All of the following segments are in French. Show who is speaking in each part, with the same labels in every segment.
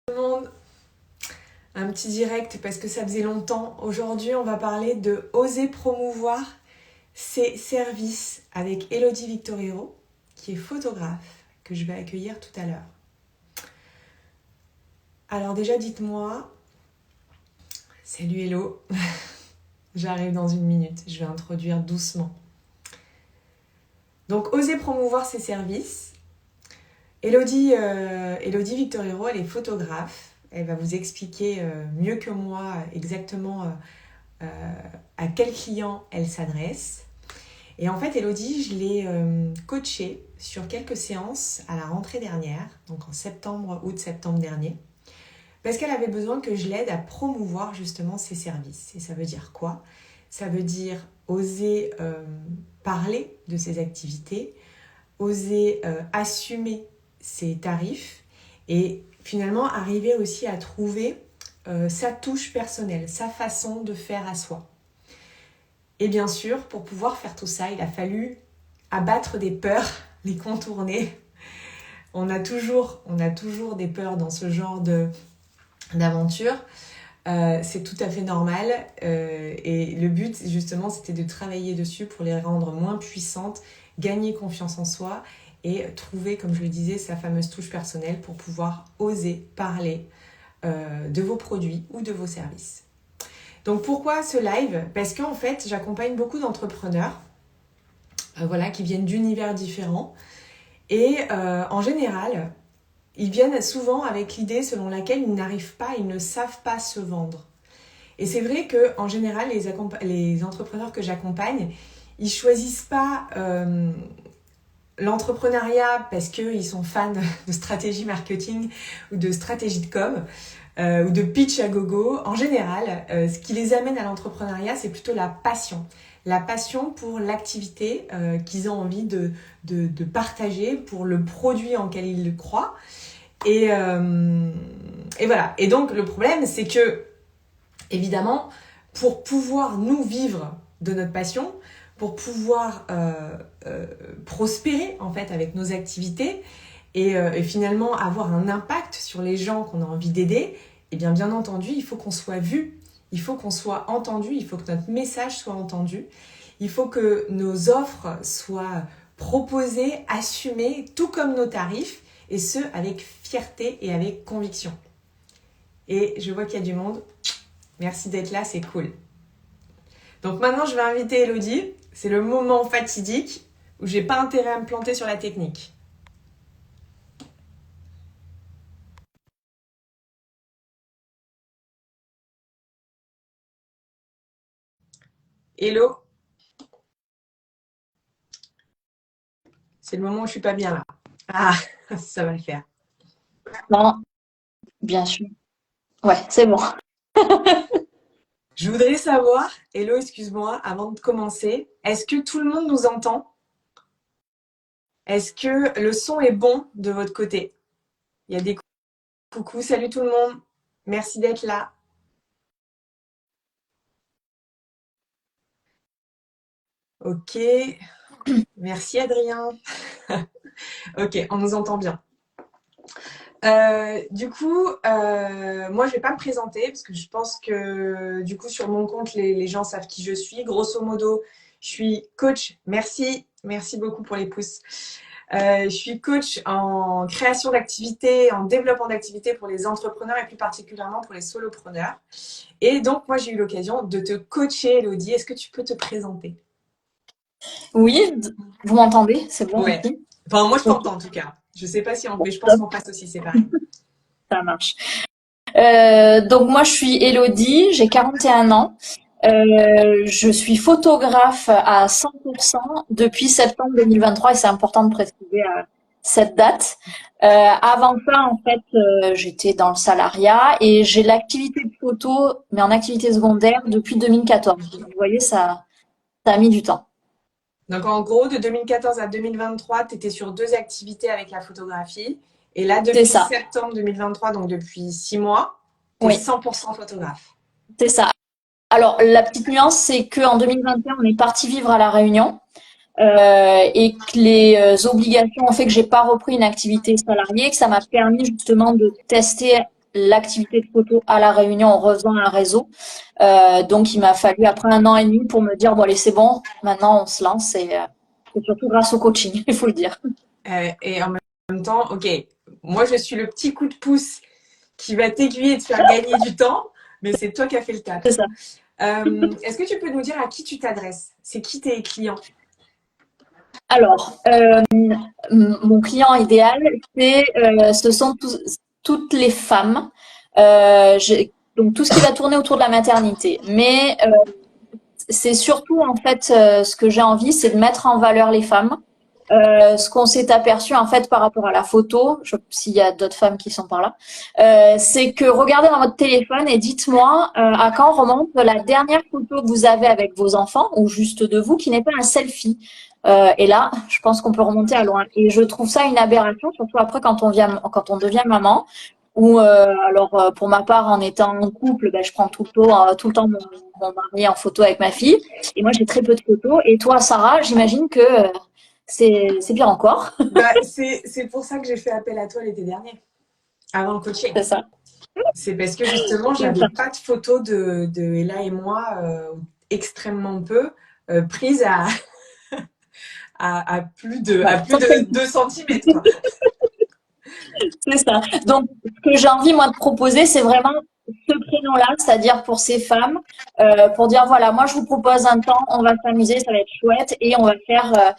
Speaker 1: Tout le monde, un petit direct parce que ça faisait longtemps. Aujourd'hui, on va parler de oser promouvoir ses services avec Elodie Victoriero, qui est photographe, que je vais accueillir tout à l'heure. Alors déjà, dites-moi, salut Hello, j'arrive dans une minute, je vais introduire doucement. Donc, oser promouvoir ses services. Elodie Victoriero, elle est photographe. Elle va vous expliquer mieux que moi exactement à quel client elle s'adresse. Et en fait, Elodie, je l'ai coachée sur quelques séances à la rentrée dernière, donc en août-septembre dernier, parce qu'elle avait besoin que je l'aide à promouvoir justement ses services. Et ça veut dire quoi ? Ça veut dire oser parler de ses activités, oser assumer ses tarifs et finalement arriver aussi à trouver sa touche personnelle, sa façon de faire à soi. Et bien sûr, pour pouvoir faire tout ça, il a fallu abattre des peurs, les contourner. On a toujours des peurs dans ce genre d'aventure. C'est tout à fait normal. Et le but, justement, c'était de travailler dessus pour les rendre moins puissantes, gagner confiance en soi et trouver, comme je le disais, sa fameuse touche personnelle pour pouvoir oser parler de vos produits ou de vos services. Donc pourquoi ce live ? Parce qu'en fait, j'accompagne beaucoup d'entrepreneurs qui viennent d'univers différents. Et en général, ils viennent souvent avec l'idée selon laquelle ils ne savent pas se vendre. Et c'est vrai qu'en général, les entrepreneurs que j'accompagne, ils ne choisissent pas l'entrepreneuriat parce qu'ils sont fans de stratégie marketing ou de stratégie de com ou de pitch à gogo. En général, ce qui les amène à l'entrepreneuriat, c'est plutôt la passion. La passion pour l'activité qu'ils ont envie de partager, pour le produit en lequel ils croient. Et voilà. Et donc, le problème, c'est que, évidemment, pour pouvoir nous vivre de notre passion, pour pouvoir prospérer en fait avec nos activités et finalement avoir un impact sur les gens qu'on a envie d'aider, et bien entendu, il faut qu'on soit vu, il faut qu'on soit entendu, il faut que notre message soit entendu, il faut que nos offres soient proposées, assumées, tout comme nos tarifs, et ce, avec fierté et avec conviction. Et je vois qu'il y a du monde. Merci d'être là, c'est cool. Donc maintenant, je vais inviter Elodie. C'est le moment fatidique où j'ai pas intérêt à me planter sur la technique. Hello. C'est le moment où je suis pas bien là. Ah, ça va le faire.
Speaker 2: Non, bien sûr. Ouais, c'est bon.
Speaker 1: Je voudrais savoir, Hello, excuse-moi, avant de commencer, est-ce que tout le monde nous entend ? Est-ce que le son est bon de votre côté ? Il y a des coucou, salut tout le monde. Merci d'être là. Ok, merci Adrien. Ok, on nous entend bien. Du coup, moi je vais pas me présenter parce que je pense que du coup sur mon compte les gens savent qui je suis. Grosso modo, je suis coach. Merci beaucoup pour les pouces. Je suis coach en création d'activités, en développement d'activités pour les entrepreneurs et plus particulièrement pour les solopreneurs. Et donc moi j'ai eu l'occasion de te coacher, Elodie. Est-ce que tu peux te présenter ?
Speaker 2: Oui, vous m'entendez? C'est bon
Speaker 1: Ouais.
Speaker 2: ici?
Speaker 1: Enfin moi je
Speaker 2: Ok,
Speaker 1: t'entends en tout cas. Je sais pas si
Speaker 2: bon,
Speaker 1: mais je pense
Speaker 2: top,
Speaker 1: qu'en face aussi c'est pareil.
Speaker 2: ça marche. Donc moi, je suis Elodie, j'ai 41 ans. Je suis photographe à 100% depuis septembre 2023 et c'est important de préciser cette date. Avant ça, en fait, j'étais dans le salariat et j'ai l'activité de photo, mais en activité secondaire depuis 2014. Donc, vous voyez, ça a mis du temps.
Speaker 1: Donc, en gros, de 2014 à 2023, tu étais sur deux activités avec la photographie. Et là,
Speaker 2: C'est
Speaker 1: depuis
Speaker 2: ça.
Speaker 1: septembre 2023, donc depuis 6 mois, tu es
Speaker 2: Oui,
Speaker 1: 100% photographe.
Speaker 2: c'est ça. Alors, la petite nuance, c'est qu'en 2021, on est parti vivre à La Réunion et que les obligations ont fait que j'ai pas repris une activité salariée, que ça m'a permis justement de tester l'activité de photo à La Réunion en refaisant un réseau. Donc, il m'a fallu après 1 an et demi pour me dire, bon, allez, c'est bon, maintenant on se lance et c'est surtout grâce au coaching, il faut le dire.
Speaker 1: Et en même temps, ok, moi je suis le petit coup de pouce qui va t'aiguiller et te faire gagner du temps, mais c'est toi qui as fait le taf.
Speaker 2: C'est ça.
Speaker 1: Est-ce que tu peux nous dire à qui tu t'adresses? C'est qui tes clients?
Speaker 2: Alors, mon client idéal, ce sont toutes les femmes. Donc tout ce qui va tourner autour de la maternité. Mais c'est surtout en fait ce que j'ai envie, c'est de mettre en valeur les femmes. Ce qu'on s'est aperçu en fait par rapport à la photo, s'il y a d'autres femmes qui sont par là, c'est que regardez dans votre téléphone et dites-moi à quand remonte la dernière photo que vous avez avec vos enfants ou juste de vous qui n'est pas un selfie. Et là, je pense qu'on peut remonter à loin. Et je trouve ça une aberration, surtout après quand on devient maman. Ou pour ma part, en étant en couple, ben, je prends tout le temps mon mari en photo avec ma fille. Et moi, j'ai très peu de photos. Et toi, Sarah, j'imagine que c'est bien encore.
Speaker 1: Bah, c'est pour ça que j'ai fait appel à toi l'été dernier, avant le coaching.
Speaker 2: C'est ça.
Speaker 1: C'est parce que justement,
Speaker 2: C'est
Speaker 1: j'avais
Speaker 2: ça.
Speaker 1: pas de photos de Ella et moi, extrêmement peu, prises à
Speaker 2: Ouais.
Speaker 1: plus de 2 centimètres, quoi.
Speaker 2: C'est ça. Donc, ce que j'ai envie, moi, de proposer, c'est vraiment ce créneau-là, c'est-à-dire pour ces femmes, pour dire, voilà, moi, je vous propose un temps, on va s'amuser, ça va être chouette, et on va faire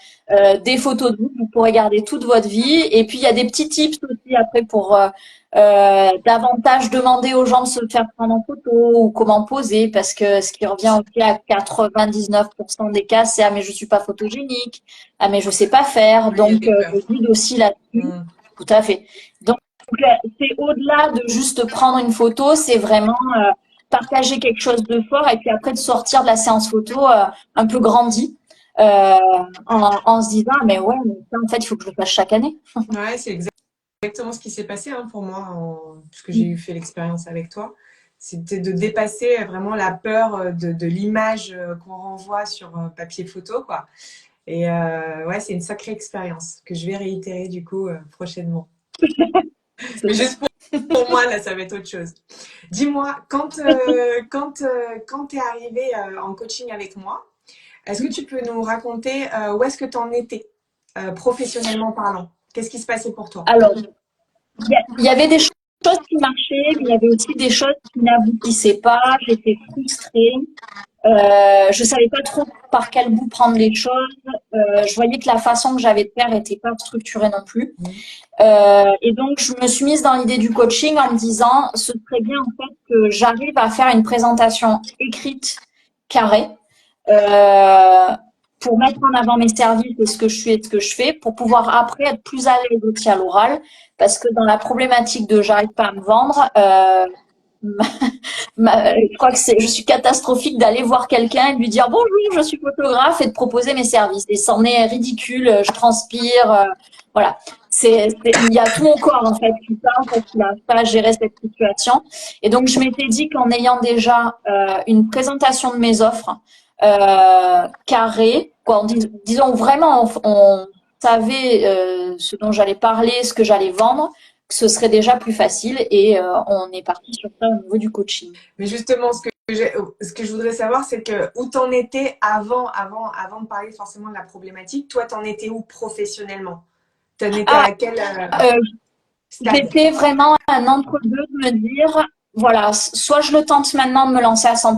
Speaker 2: des photos de vous, vous pourrez garder toute votre vie. Et puis, il y a des petits tips aussi après pour davantage demander aux gens de se faire prendre en photo ou comment poser, parce que ce qui revient aussi à 99% des cas, c'est, ah, mais je suis pas photogénique, ah, mais je sais pas faire.
Speaker 1: Oui, il y a
Speaker 2: Donc,
Speaker 1: des peurs.
Speaker 2: je guide aussi là-dessus.
Speaker 1: Mm.
Speaker 2: Tout à fait. Donc, c'est au-delà de juste prendre une photo, c'est vraiment partager quelque chose de fort et puis après de sortir de la séance photo un peu grandi euh, en se disant, ah, mais ouais, mais ça, en fait, il faut que je le fasse chaque année.
Speaker 1: Ouais, c'est exactement ce qui s'est passé hein, pour moi, puisque j'ai eu fait l'expérience avec toi. C'était de dépasser vraiment la peur de l'image qu'on renvoie sur papier photo, quoi. Et ouais, c'est une sacrée expérience que je vais réitérer du coup prochainement.
Speaker 2: C'est
Speaker 1: Mais
Speaker 2: ça.
Speaker 1: juste pour moi, là, ça va être autre chose. Dis-moi, quand tu es arrivé en coaching avec moi, est-ce que tu peux nous raconter où est-ce que tu en étais, professionnellement parlant? Qu'est-ce qui se passait pour toi?
Speaker 2: Alors, il y avait des choses qui marchaient, mais il y avait aussi des choses qui n'aboutissaient pas. J'étais frustrée. Je savais pas trop par quel bout prendre les choses. Je voyais que la façon que j'avais de faire était pas structurée non plus.
Speaker 1: Mmh.
Speaker 2: Et donc, je me suis mise dans l'idée du coaching en me disant, ce serait bien en fait que j'arrive à faire une présentation écrite carrée euh, pour mettre en avant mes services et ce que je suis et ce que je fais, pour pouvoir après être plus à l'aise aussi à l'oral, parce que dans la problématique de j'arrive pas à me vendre, je crois que je suis catastrophique d'aller voir quelqu'un et de lui dire bonjour, je suis photographe et de proposer mes services. Et c'en est ridicule, je transpire, voilà. Il y a tout mon corps en fait qui parle parce qu'il n'a pas géré cette situation. Et donc je m'étais dit qu'en ayant déjà une présentation de mes offres carrée, quoi, disons vraiment on savait ce dont j'allais parler, ce que j'allais vendre, que ce serait déjà plus facile et on est parti sur ça au niveau du coaching.
Speaker 1: Mais justement, ce que je voudrais savoir, c'est que où t'en étais avant de parler forcément de la problématique. Toi, t'en étais où professionnellement? T'en étais
Speaker 2: Ah,
Speaker 1: à quel
Speaker 2: euh,
Speaker 1: stade?
Speaker 2: J'étais vraiment un entre-deux de me dire, voilà, soit je le tente maintenant de me lancer à 100%,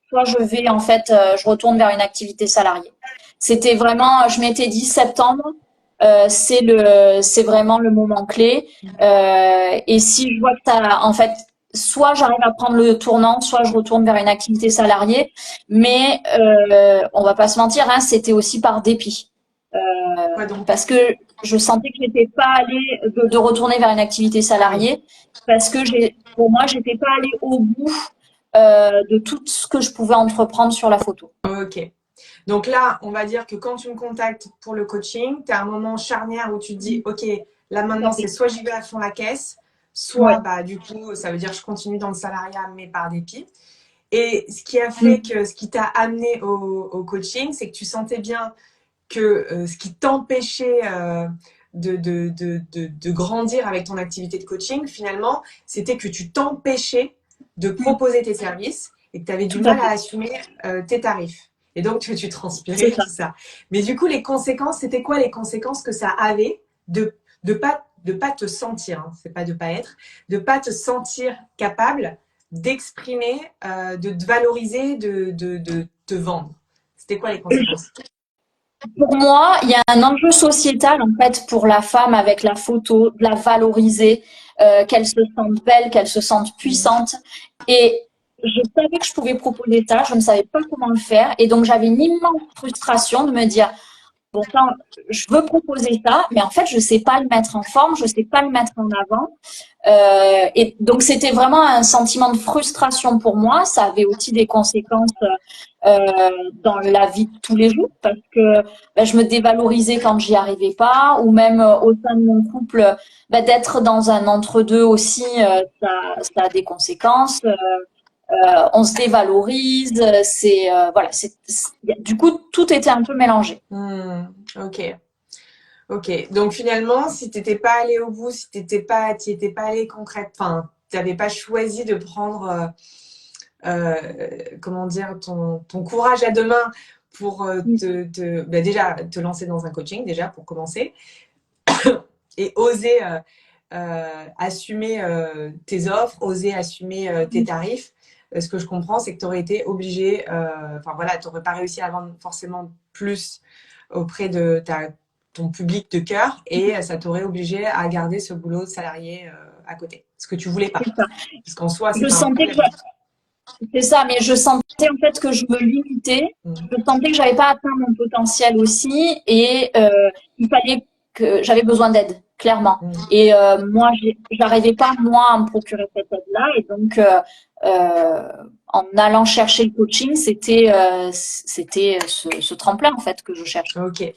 Speaker 2: soit je vais en fait, je retourne vers une activité salariée. C'était vraiment, je m'étais dit septembre, c'est vraiment le moment clé. Et si je vois que en fait, soit j'arrive à prendre le tournant, soit je retourne vers une activité salariée. Mais on va pas se mentir, hein, c'était aussi par dépit.
Speaker 1: Ouais, donc,
Speaker 2: Parce que je sentais que j'étais pas allée de retourner vers une activité
Speaker 1: ah oui,
Speaker 2: salariée parce que pour moi, j'étais pas allée au bout de tout ce que je pouvais entreprendre sur la photo.
Speaker 1: ok. Donc là, on va dire que quand tu me contactes pour le coaching, tu as un moment charnière où tu te dis, ok, là
Speaker 2: Tout
Speaker 1: maintenant,
Speaker 2: à
Speaker 1: c'est
Speaker 2: fait.
Speaker 1: soit j'y vais à fond la caisse, soit
Speaker 2: Ouais.
Speaker 1: bah du coup, ça veut dire que je continue dans le salariat, mais par dépit. Et ce qui a fait
Speaker 2: Mm.
Speaker 1: que ce qui t'a amené au coaching, c'est que tu sentais bien que ce qui t'empêchait de grandir avec ton activité de coaching, finalement, c'était que tu t'empêchais de proposer tes services et que tu avais du
Speaker 2: Tout à
Speaker 1: mal à
Speaker 2: fait.
Speaker 1: assumer tes tarifs. Et donc, tu
Speaker 2: C'est
Speaker 1: transpirais,
Speaker 2: ça.
Speaker 1: tout ça. Mais du coup, les conséquences, c'était quoi les conséquences que ça avait de pas te sentir, hein, c'est pas de pas être, de pas te sentir capable d'exprimer, de te valoriser, de te vendre. C'était quoi les conséquences?
Speaker 2: Pour moi, il y a un enjeu sociétal en fait pour la femme avec la photo, de la valoriser, qu'elle se sente belle, qu'elle se sente puissante. Et je savais que je pouvais proposer ça, je ne savais pas comment le faire, et donc j'avais une immense frustration de me dire bon, ça, je veux proposer ça, mais en fait, je sais pas le mettre en forme, je sais pas le mettre en avant. Et donc, c'était vraiment un sentiment de frustration pour moi. Ça avait aussi des conséquences dans la vie de tous les jours parce que ben, je me dévalorisais quand j'y arrivais pas, ou même au sein de mon couple, ben, d'être dans un entre-deux aussi, ça a des conséquences. On se dévalorise, voilà, du coup tout était un peu mélangé.
Speaker 1: Ok. Ok, donc finalement, si tu n'étais pas allé au bout, si tu n'étais pas, t'y étais pas allé concrète, enfin, tu n'avais pas choisi de prendre, comment dire, ton courage à deux mains pour bah déjà te lancer dans un coaching, déjà pour commencer, et oser assumer tes offres, oser assumer tes tarifs. Ce que je comprends, c'est que tu aurais été obligé, enfin voilà, tu n'aurais pas réussi à vendre forcément plus auprès de ton public de cœur et ça t'aurait obligé à garder ce boulot de salarié à côté. Ce que tu voulais pas.
Speaker 2: C'est ça.
Speaker 1: Parce qu'en soi, c'est
Speaker 2: Je
Speaker 1: pas un
Speaker 2: sentais que
Speaker 1: problème.
Speaker 2: c'est ça, mais je sentais en fait que je me limitais.
Speaker 1: Mm.
Speaker 2: Je sentais que j'avais pas atteint mon potentiel aussi, et il fallait que j'avais besoin d'aide, clairement.
Speaker 1: Mm.
Speaker 2: Et moi, j'arrivais pas moi à me procurer cette aide-là, et donc en allant chercher le coaching, c'était ce tremplin en fait que je cherchais.
Speaker 1: Ok.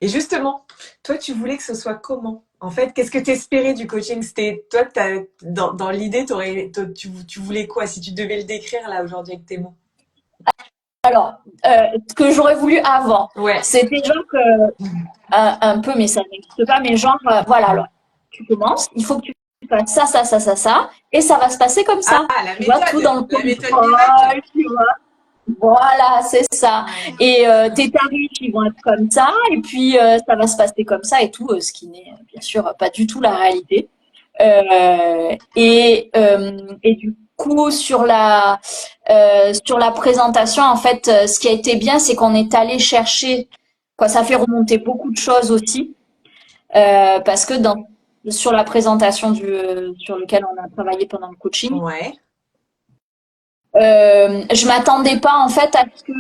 Speaker 1: Et justement, toi, tu voulais que ce soit comment? En fait, qu'est-ce que tu espérais du coaching? C'était toi, dans l'idée, tu voulais quoi si tu devais le décrire là aujourd'hui avec tes mots?
Speaker 2: Alors, ce que j'aurais voulu avant,
Speaker 1: Ouais.
Speaker 2: c'était genre que un peu, mais ça n'existe pas, mais genre, voilà, alors, tu commences, il faut que tu fasses ça, ça, ça, ça, ça, et ça va se passer comme
Speaker 1: Ah,
Speaker 2: ça. Tu vois, tout dans le
Speaker 1: la méthode miracle.
Speaker 2: contrôle, tu vois. Voilà, c'est ça.
Speaker 1: Ouais.
Speaker 2: Et tes tarifs, ils vont être comme ça, et puis ça va se passer comme ça et tout, ce qui n'est bien sûr pas du tout la réalité. Et du coup, sur la présentation, en fait, ce qui a été bien, c'est qu'on est allé chercher, quoi, ça fait remonter beaucoup de choses aussi, parce que sur la présentation sur lequel on a travaillé pendant le coaching,
Speaker 1: Ouais.
Speaker 2: je m'attendais pas en fait à ce que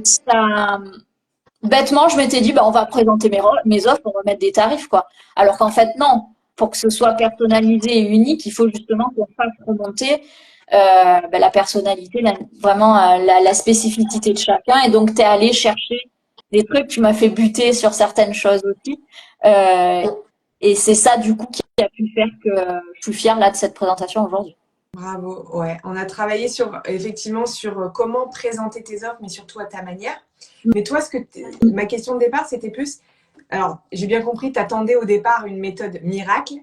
Speaker 2: ça. Bêtement, je m'étais dit, bah, on va présenter mes offres, on va mettre des tarifs, quoi. Alors qu'en fait, non. Pour que ce soit personnalisé et unique, il faut justement qu'on fasse remonter la personnalité, vraiment la spécificité de chacun. Et donc, tu es allé chercher des trucs, tu m'as fait buter sur certaines choses aussi. Euh, et c'est ça, du coup, qui a pu faire que je suis fière là de cette présentation aujourd'hui.
Speaker 1: Bravo. Ouais. On a travaillé effectivement sur comment présenter tes offres, mais surtout à ta manière. Mais toi, ma question de départ, c'était plus. Alors, j'ai bien compris, tu attendais au départ une méthode miracle.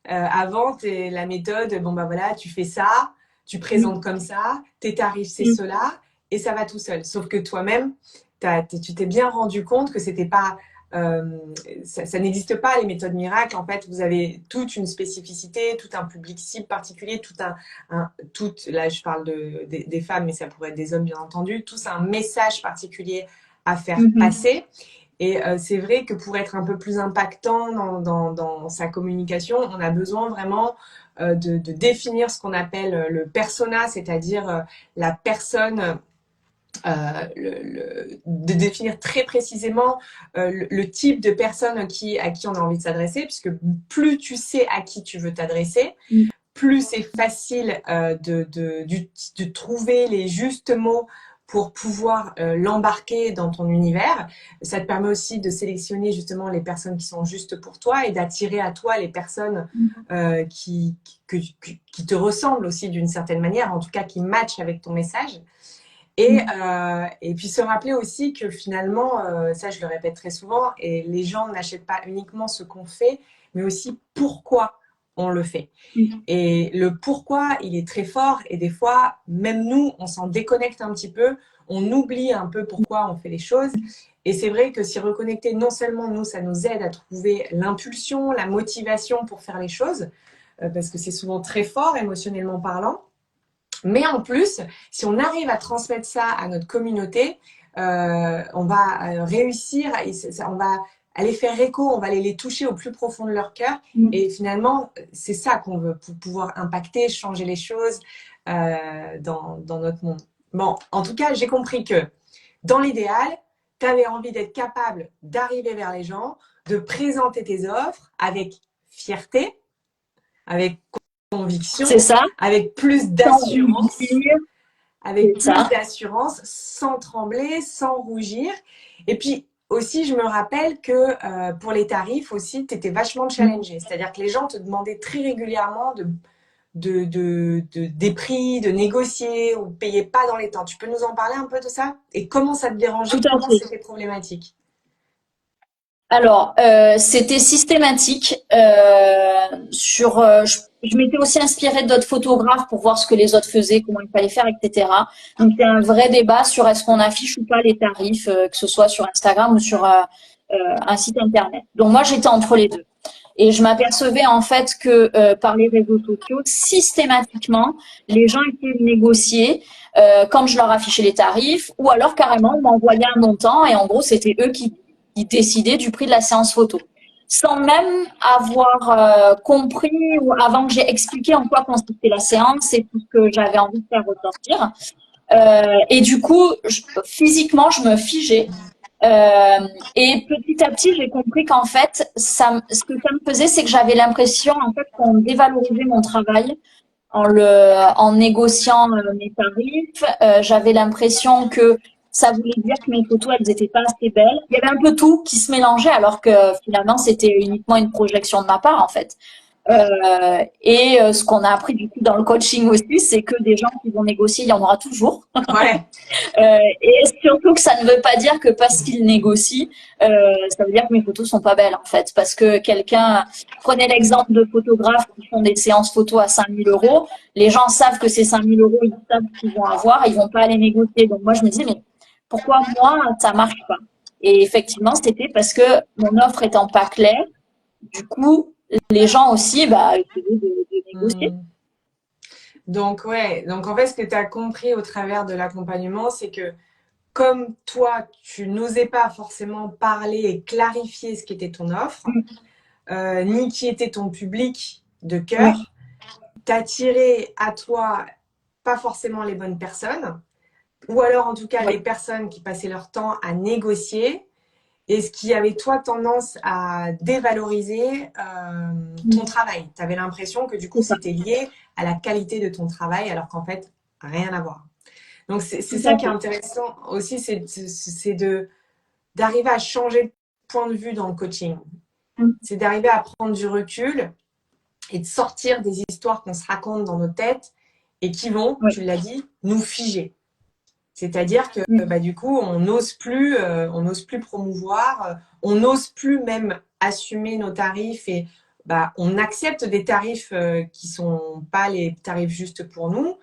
Speaker 1: Avant, la méthode, bon, bah voilà, tu fais ça, tu
Speaker 2: Oui.
Speaker 1: présentes comme ça, tes tarifs, c'est cela, et ça va tout seul. Sauf que toi-même, tu t'es bien rendu compte que c'était pas. Ça n'existe pas, les méthodes miracles. En fait, vous avez toute une spécificité, tout un public cible particulier, là, je parle des femmes, mais ça pourrait être des hommes, bien entendu, tous un message particulier à faire
Speaker 2: Mhm.
Speaker 1: passer. Et c'est vrai que pour être un peu plus impactant dans sa communication, on a besoin vraiment de définir ce qu'on appelle le persona, c'est-à-dire la personne, de définir très précisément le type de personne à qui on a envie de s'adresser, puisque plus tu sais à qui tu veux t'adresser, plus c'est facile de trouver les justes mots pour pouvoir l'embarquer dans ton univers. Ça te permet aussi de sélectionner justement les personnes qui sont justes pour toi et d'attirer à toi les personnes qui te ressemblent aussi d'une certaine manière, en tout cas qui matchent avec ton message. Et puis se rappeler aussi que finalement, ça je le répète très souvent, et les gens n'achètent pas uniquement ce qu'on fait, mais aussi pourquoi on le fait. Et le pourquoi, il est très fort, et des fois, même nous, on s'en déconnecte un petit peu, on oublie un peu pourquoi on fait les choses. Et c'est vrai que s'y reconnecter, non seulement nous, ça nous aide à trouver l'impulsion, la motivation pour faire les choses, parce que c'est souvent très fort émotionnellement parlant. Mais en plus, si on arrive à transmettre ça à notre communauté, on va réussir, on va aller faire écho, on va aller les toucher au plus profond de leur cœur. Et finalement, c'est ça qu'on veut pour pouvoir impacter, changer les choses dans notre monde. Bon, en tout cas, j'ai compris que dans l'idéal, tu avais envie d'être capable d'arriver vers les gens, de présenter tes offres avec fierté, avec conviction,
Speaker 2: C'est ça,
Speaker 1: avec plus
Speaker 2: sans
Speaker 1: d'assurance,
Speaker 2: rougir,
Speaker 1: avec
Speaker 2: c'est
Speaker 1: plus
Speaker 2: ça.
Speaker 1: d'assurance, sans trembler, sans rougir. Et puis aussi, je me rappelle que pour les tarifs aussi, tu étais vachement challengée. C'est-à-dire que les gens te demandaient très régulièrement des prix, de négocier ou payer pas dans les temps. Tu peux nous en parler un peu de ça? Et comment ça te
Speaker 2: Tout
Speaker 1: dérangeait?
Speaker 2: à
Speaker 1: Comment
Speaker 2: fait.
Speaker 1: c'était problématique?
Speaker 2: Alors, c'était systématique. Je m'étais aussi inspirée d'autres photographes pour voir ce que les autres faisaient, comment il fallait faire, etc. Donc, c'est un vrai débat sur est-ce qu'on affiche ou pas les tarifs, que ce soit sur Instagram ou sur un site internet. Donc, moi, j'étais entre les deux. Et je m'apercevais en fait que par les réseaux sociaux, systématiquement, les gens étaient négociés quand je leur affichais les tarifs, ou alors carrément, on m'envoyait un montant et en gros, c'était eux qui décidaient du prix de la séance photo. Sans même avoir compris ou avant que j'ai expliqué en quoi consistait la séance et tout ce que j'avais envie de faire ressortir. Et du coup, physiquement, je me figeais. Euh, et petit à petit, j'ai compris qu'en fait, ce que ça me faisait, c'est que j'avais l'impression en fait qu'on dévalorisait mon travail en négociant mes tarifs. J'avais l'impression que ça voulait dire que mes photos, elles étaient pas assez belles. Il y avait un peu tout qui se mélangeait, alors que finalement, c'était uniquement une projection de ma part en fait. Ce qu'on a appris du coup dans le coaching aussi, c'est que des gens qui vont négocier, il y en aura toujours.
Speaker 1: Ouais.
Speaker 2: Et surtout que ça ne veut pas dire que parce qu'ils négocient, ça veut dire que mes photos sont pas belles en fait. Parce que prenez l'exemple de photographes qui font des séances photos à 5 000 euros, les gens savent que c'est 5 000 euros, ils savent ce qu'ils vont avoir, ils vont pas aller négocier. Donc moi je me dis mais pourquoi moi ça marche pas? Et effectivement c'était parce que mon offre étant pas claire, du coup les gens aussi essayaient de négocier.
Speaker 1: Hmm. Donc, ouais. Donc, en fait, ce que tu as compris au travers de l'accompagnement, c'est que comme toi, tu n'osais pas forcément parler et clarifier ce qu'était ton offre, ni qui était ton public de
Speaker 2: Oui,
Speaker 1: cœur, t'attirais à toi pas forcément les bonnes personnes, ou alors en tout cas les
Speaker 2: oui,
Speaker 1: personnes qui passaient leur temps à négocier, et ce qui avait toi tendance à dévaloriser ton travail. Tu avais l'impression que du coup
Speaker 2: c'est ça,
Speaker 1: c'était lié à la qualité de ton travail, alors qu'en fait, rien à voir. Donc c'est
Speaker 2: tout
Speaker 1: ça
Speaker 2: à
Speaker 1: qui est
Speaker 2: fait.
Speaker 1: intéressant aussi, c'est d'arriver à changer de point de vue dans le coaching. C'est d'arriver à prendre du recul et de sortir des histoires qu'on se raconte dans nos têtes et qui vont,
Speaker 2: Oui.
Speaker 1: tu l'as dit, nous figer. C'est-à-dire que du coup, on n'ose plus promouvoir, on n'ose plus même assumer nos tarifs et on accepte des tarifs qui sont pas les tarifs justes pour nous.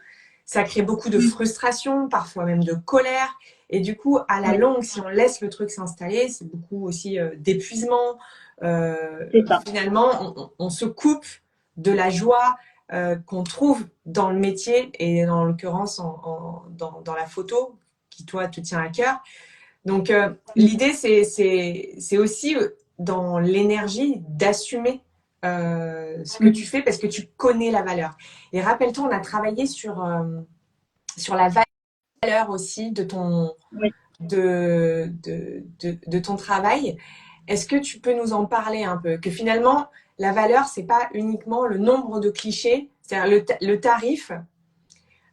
Speaker 1: Ça crée beaucoup de frustration, parfois même de colère. Et du coup, à la
Speaker 2: Oui,
Speaker 1: longue, si on laisse le truc s'installer, c'est beaucoup aussi d'épuisement.
Speaker 2: c'est ça.
Speaker 1: Finalement, on se coupe de la joie qu'on trouve dans le métier et dans l'occurrence dans la photo qui toi te tient à cœur. Donc l'idée c'est aussi dans l'énergie d'assumer ce que tu fais parce que tu connais la valeur. Et rappelle-toi, on a travaillé sur la valeur aussi
Speaker 2: Oui.
Speaker 1: de ton travail. Est-ce que tu peux nous en parler un peu? Que finalement, la valeur, c'est pas uniquement le nombre de clichés, c'est-à-dire le tarif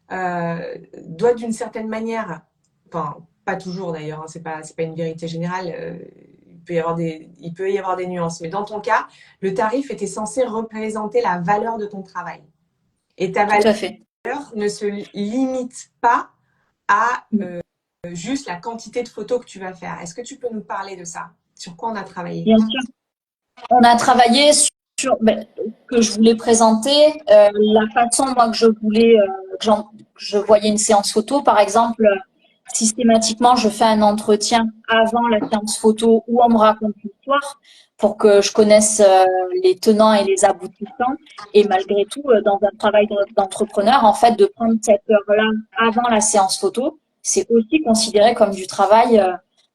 Speaker 1: doit d'une certaine manière, enfin, pas toujours d'ailleurs, hein, c'est pas une vérité générale, il peut y avoir des nuances, mais dans ton cas, le tarif était censé représenter la valeur de ton travail. Et ta
Speaker 2: Tout
Speaker 1: valeur
Speaker 2: à fait.
Speaker 1: ne se limite pas à juste la quantité de photos que tu vas faire. Est-ce que tu peux nous parler de ça? Sur quoi on a travaillé?
Speaker 2: Bien sûr. On a travaillé sur que je voulais présenter, la façon moi que je voulais que je voyais une séance photo. Par exemple, systématiquement, je fais un entretien avant la séance photo où on me raconte l'histoire pour que je connaisse les tenants et les aboutissants. Et malgré tout, dans un travail d'entrepreneur, en fait, de prendre cette heure-là avant la séance photo, c'est aussi considéré comme du travail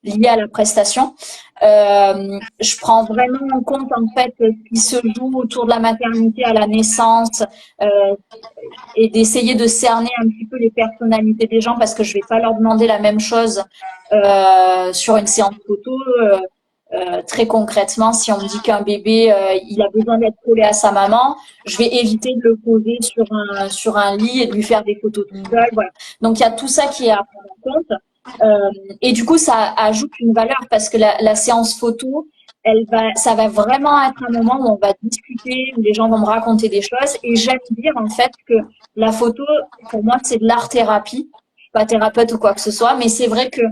Speaker 2: lié à la prestation. Je prends vraiment en compte en fait ce qui se joue autour de la maternité à la naissance, euh, et d'essayer de cerner un petit peu les personnalités des gens parce que je vais pas leur demander la même chose sur une séance photo. Très concrètement, si on me dit qu'un bébé il a besoin d'être collé à sa maman, je vais éviter de le poser sur un lit et de lui faire des photos tout seul. Voilà. Donc il y a tout ça qui est à prendre en compte. Et du coup, ça ajoute une valeur parce que la séance photo, ça va vraiment être un moment où on va discuter, où les gens vont me raconter des choses. Et j'aime dire en fait que la photo, pour moi, c'est de l'art-thérapie. Je suis pas thérapeute ou quoi que ce soit, mais c'est vrai que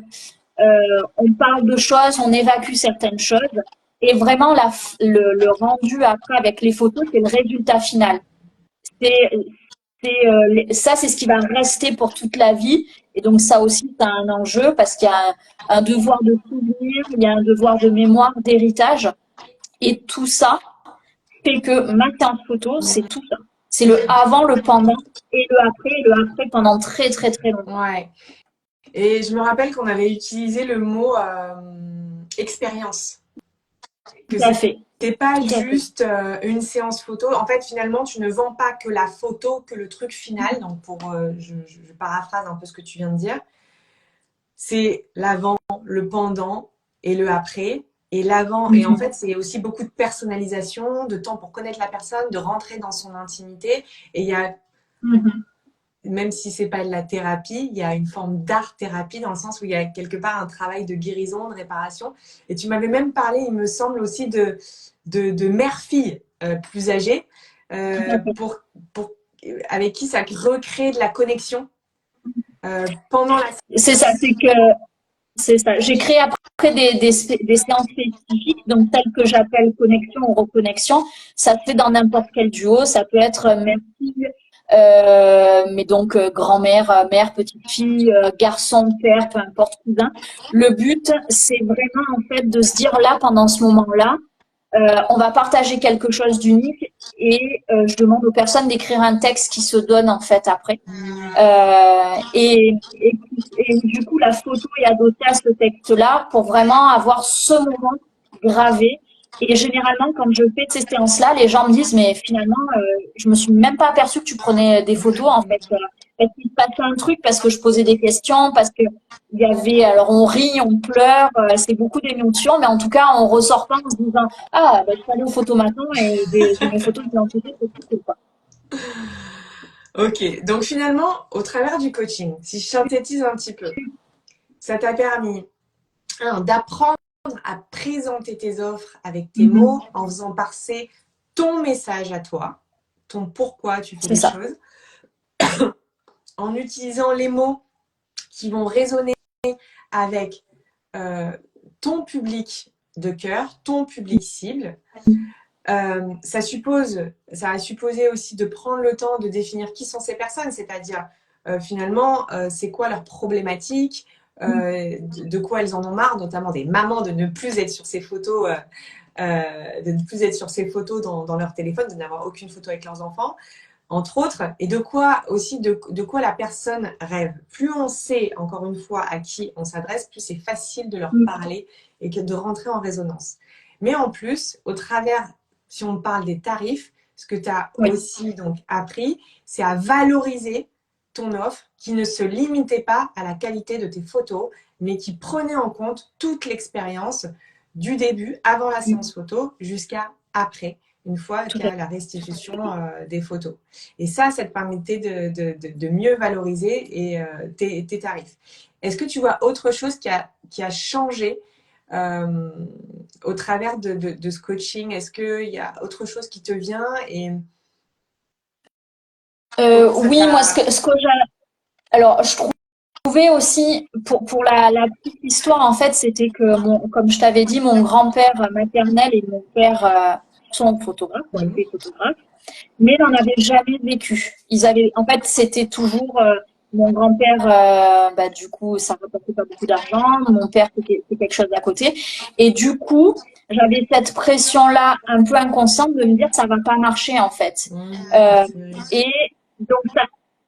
Speaker 2: on parle de choses, on évacue certaines choses. Et vraiment, le rendu après avec les photos, c'est le résultat final. C'est ça, c'est ce qui va rester pour toute la vie. Et donc ça aussi, c'est un enjeu parce qu'il y a un devoir de souvenir, il y a un devoir de mémoire, d'héritage. Et tout ça fait que ma séance photo, c'est tout ça. C'est le avant, le pendant et le après pendant très très très longtemps.
Speaker 1: Ouais. Et je me rappelle qu'on avait utilisé le mot expérience. Que
Speaker 2: Tout à fait.
Speaker 1: c'était pas
Speaker 2: Tout à fait.
Speaker 1: juste une séance photo. En fait, finalement, tu ne vends pas que la photo, que le truc final. Donc, je paraphrase un peu ce que tu viens de dire. C'est l'avant, le pendant et le après. Et l'avant, et en fait, c'est aussi beaucoup de personnalisation, de temps pour connaître la personne, de rentrer dans son intimité. Et il y a, même si c'est pas de la thérapie, il y a une forme d'art-thérapie dans le sens où il y a quelque part un travail de guérison, de réparation. Et tu m'avais même parlé, il me semble aussi, de mère-fille plus âgée, pour, pour, avec qui ça recrée de la connexion pendant la
Speaker 2: C'est ça,
Speaker 1: séance.
Speaker 2: c'est ça. J'ai créé après des séances spécifiques, donc telles que j'appelle connexion ou reconnexion. Ça se fait dans n'importe quel duo. Ça peut être mère-fille, mais donc grand-mère, mère, petite-fille, garçon, père, peu importe, cousin. Le but, c'est vraiment en fait de se dire là, pendant ce moment-là, on va partager quelque chose d'unique et je demande aux personnes d'écrire un texte qui se donne en fait après. Et du coup, la photo est adossée à ce texte-là pour vraiment avoir ce moment gravé. Et généralement, quand je fais ces séances-là, les gens me disent, mais finalement, je me suis même pas aperçue que tu prenais des photos. En fait, est-ce qu'il se passait un truc parce que je posais des questions, parce que il y avait, alors on rit, on pleure, c'est beaucoup d'émotions, mais en tout cas, on ressort pas en se disant, ah, bah, je suis allée aux photos maintenant et de mes photos d'identité, c'est tout, quoi.
Speaker 1: Ok, donc finalement, au travers du coaching, si je synthétise un petit peu, ça t'a permis d'apprendre à présenter tes offres avec tes mots, en faisant passer ton message à toi, ton pourquoi tu fais
Speaker 2: C'est
Speaker 1: les
Speaker 2: ça.
Speaker 1: choses, en utilisant les mots qui vont résonner avec euh, ton public de cœur, ton public cible. Ça a supposé aussi de prendre le temps de définir qui sont ces personnes, c'est-à-dire finalement, c'est quoi leur problématique, de quoi elles en ont marre, notamment des mamans de ne plus être sur ces photos, de ne plus être sur ces photos dans leur téléphone, de n'avoir aucune photo avec leurs enfants, entre autres, et de quoi aussi de quoi la personne rêve. Plus on sait, encore une fois, à qui on s'adresse, plus c'est facile de leur parler et de rentrer en résonance. Mais en plus, au travers, si on parle des tarifs, ce que tu as
Speaker 2: Oui.
Speaker 1: aussi donc appris, c'est à valoriser ton offre qui ne se limitait pas à la qualité de tes photos, mais qui prenait en compte toute l'expérience du début, avant la séance photo, jusqu'à après, une fois
Speaker 2: Tout
Speaker 1: qu'il y
Speaker 2: à
Speaker 1: a la restitution des photos. Et ça te permettait de mieux valoriser tes tarifs. Est-ce que tu vois autre chose qui a changé euh, au travers de ce coaching? Est-ce qu'il y a autre chose qui te vient et comment ça
Speaker 2: Oui, moi,
Speaker 1: t'a...
Speaker 2: ce que j'ai, alors, je trouve pouvais aussi, pour la petite histoire, en fait, c'était que, comme je t'avais dit, mon grand-père maternel et mon père sont photographes, ont
Speaker 1: Mhm.
Speaker 2: été photographes, mais n'en avaient jamais vécu. Ils avaient, en fait, c'était toujours mon grand-père, du coup, ça rapportait pas beaucoup d'argent. Mon père, c'était quelque chose à côté. Et du coup, j'avais cette pression-là, un peu inconsciente, de me dire ça va pas marcher en fait. Euh,
Speaker 1: C'est vrai.
Speaker 2: et donc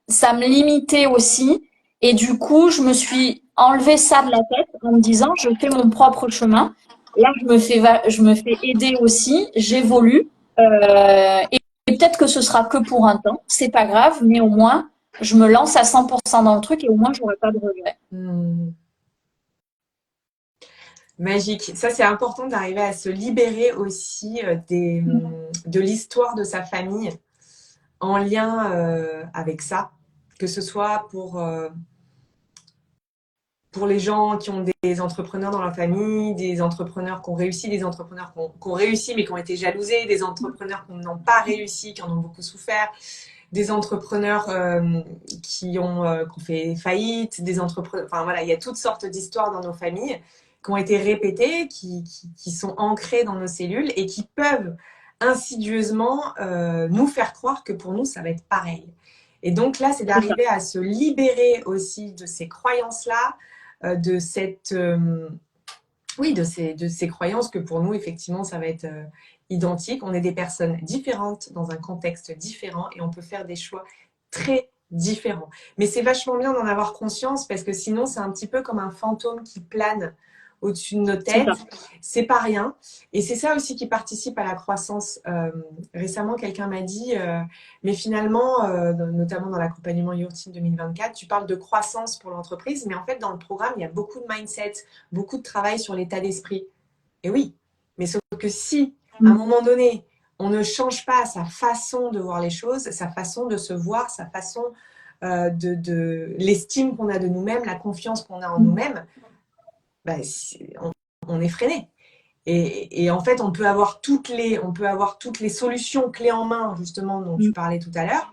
Speaker 2: ça me limitait aussi. Et du coup, je me suis enlevé ça de la tête en me disant je fais mon propre chemin. Là, je me fais aider aussi, j'évolue. Et peut-être que ce sera que pour un temps, c'est pas grave, mais au moins, je me lance à 100% dans le truc et au moins, j'aurai pas de regrets.
Speaker 1: Hmm. Magique. Ça, c'est important d'arriver à se libérer aussi de l'histoire de sa famille en lien avec ça, que ce soit pour les gens qui ont des entrepreneurs dans leur famille, des entrepreneurs qui ont réussi, des entrepreneurs qui ont réussi mais qui ont été jalousés, des entrepreneurs qui n'ont pas réussi, qui en ont beaucoup souffert, des entrepreneurs qui ont fait faillite, des entrepreneurs. Enfin voilà, il y a toutes sortes d'histoires dans nos familles qui ont été répétées, qui sont ancrées dans nos cellules et qui peuvent insidieusement nous faire croire que pour nous, ça va être pareil. Et donc là, c'est
Speaker 2: C'est ça.
Speaker 1: d'arriver à se libérer aussi de ces croyances-là, de cette oui, de ces croyances que pour nous, effectivement, ça va être identique. On est des personnes différentes dans un contexte différent et on peut faire des choix très différents. Mais c'est vachement bien d'en avoir conscience parce que sinon, c'est un petit peu comme un fantôme qui plane au-dessus de nos
Speaker 2: C'est ça.
Speaker 1: têtes. C'est pas rien. Et c'est ça aussi qui participe à la croissance. Récemment, quelqu'un m'a dit, mais finalement, notamment dans l'accompagnement Your Team 2024, tu parles de croissance pour l'entreprise, mais en fait, dans le programme, il y a beaucoup de mindset, beaucoup de travail sur l'état d'esprit. Et oui, mais sauf que si, à un moment donné, on ne change pas sa façon de voir les choses, sa façon de se voir, sa façon de l'estime qu'on a de nous-mêmes, la confiance qu'on a en nous-mêmes, bah, on est freiné. Et en fait, on peut avoir toutes les solutions clés en main, justement, dont tu parlais tout à l'heure.